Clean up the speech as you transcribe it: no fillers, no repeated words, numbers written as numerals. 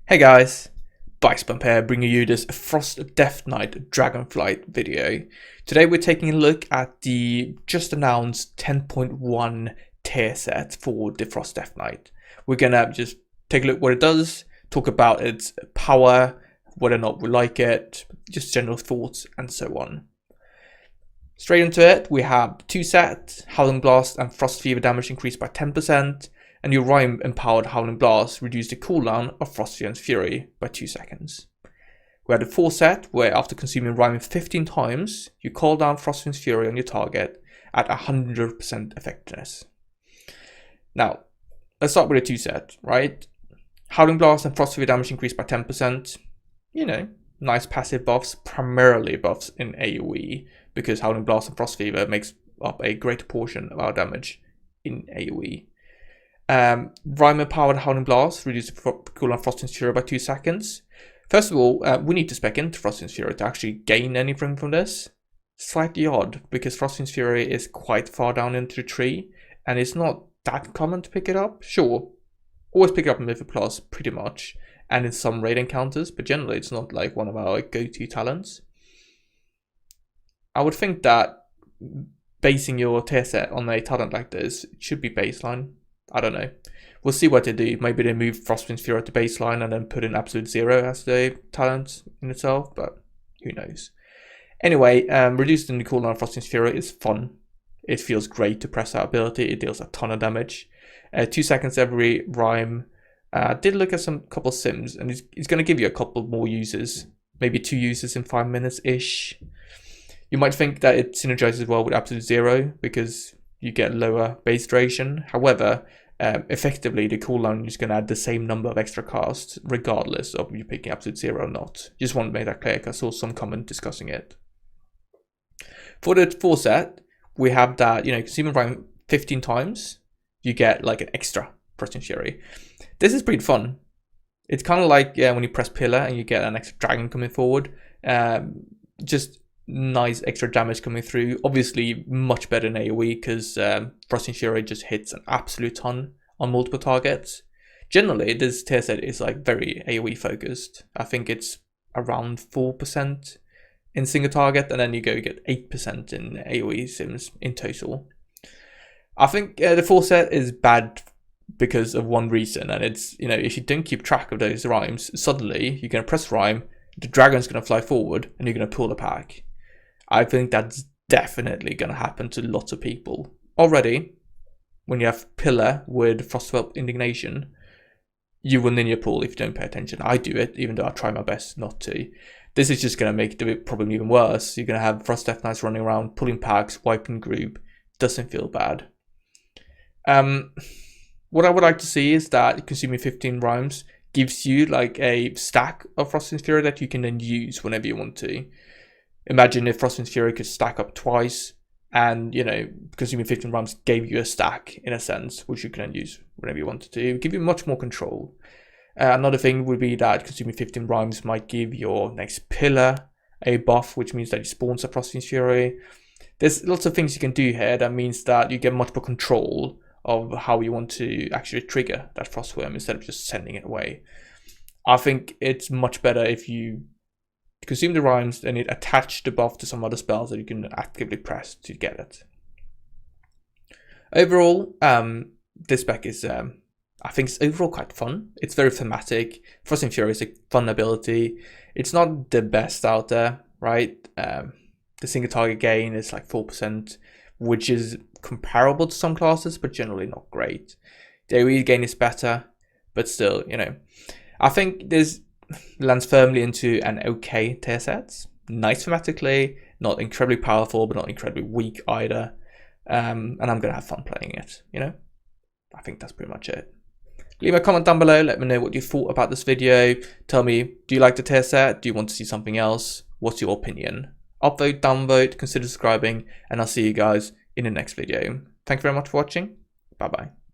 Hey guys, Bump here, bringing you this Frost Death Knight Dragonflight video. Today we're taking a look at the just announced 10.1 tier set for the Frost Death Knight. We're gonna just take a look what it does, talk about its power, whether or not we like it, just general thoughts and so on. Straight into it, we have two sets, Howling Blast and Frost Fever damage increased by 10%, and your Rhyme empowered Howling Blast reduced the cooldown of Frost Fever and Fury by 2 seconds. We had a full set where after consuming Rhyme 15 times, you call down Frost Fever and Fury on your target at 100% effectiveness. Now, let's start with the two set, right? Howling Blast and Frost Fever damage increased by 10%. You know, nice passive buffs, primarily buffs in AoE, because Howling Blast and Frost Fever makes up a great portion of our damage in AoE. Rhyme empowered Howling Blast reduced the cooldown of Frost and Fury by 2 seconds. First of all, we need to spec into Frost and Fury to actually gain anything from this. Slightly odd, because Frost and Fury is quite far down into the tree, and it's not that common to pick it up. Sure, always pick it up in Mythic Plus, pretty much, and in some raid encounters, but generally it's not like one of our go-to talents. I would think that basing your tier set on a talent like this should be baseline. I don't know. We'll see what they do. Maybe they move Frostwind's Fury to baseline and then put in Absolute Zero as the talent in itself, but who knows. Anyway, reducing the cooldown of Frostwind's Fury is fun. It feels great to press that ability. It deals a ton of damage. 2 seconds every Rhyme. Did look at some couple sims, and it's going to give you a couple more uses. Maybe 2 uses in 5 minutes-ish. You might think that it synergizes well with Absolute Zero because you get lower base duration. However, effectively the cooldown is going to add the same number of extra casts regardless of you picking Absolute Zero or not. Just want to make that clear because I saw some comment discussing it. For the full set, we have that, you know, consuming Rhyme 15 times, you get like an extra Frost and Fury. This is pretty fun. It's kind of like when you press Pillar and you get an extra dragon coming forward. Just nice extra damage coming through. Obviously much better than AoE because Frost and Fury just hits an absolute ton on multiple targets. Generally this tier set is like very AoE focused. I think it's around 4% in single target, and then you get 8% in AoE sims in total. I think the full set is bad because of one reason, and it's, you know, if you don't keep track of those rhymes, suddenly you're going to press Rhyme, the dragon's going to fly forward and you're going to pull the pack. I think that's definitely going to happen to lots of people. Already, when you have Pillar with Frostwhelp Indignation, you will ninja pull if you don't pay attention. I do it, even though I try my best not to. This is just going to make the problem even worse. You're going to have Frost Death Knights running around, pulling packs, wiping group. Doesn't feel bad. What I would like to see is that consuming 15 rhymes gives you like a stack of Frost and Fury that you can then use whenever you want to. Imagine if Frost and Fury could stack up twice, and, you know, consuming 15 rhymes gave you a stack in a sense, which you can then use whenever you wanted to. It would give you much more control. Another thing would be that consuming 15 rhymes might give your next Pillar a buff, which means that you spawn a Frost and Fury. There's lots of things you can do here that means that you get much more control of how you want to actually trigger that Frostworm instead of just sending it away. I think it's much better if you consume the rhymes and it attach the buff to some other spells that you can actively press to get it. Overall, this spec is, I think it's overall quite fun. It's very thematic. Frost and Fury is a fun ability. It's not the best out there, right? The single target gain is like 4%, which is comparable to some classes, but generally not great. The AoE gain is better, but still, you know, I think this lands firmly into an okay tier set. Nice thematically, not incredibly powerful, but not incredibly weak either. And I'm gonna have fun playing it, you know? I think that's pretty much it. Leave a comment down below, let me know what you thought about this video. Tell me, do you like the tier set? Do you want to see something else? What's your opinion? Upvote, downvote, consider subscribing, and I'll see you guys in the next video. Thank you very much for watching. Bye bye.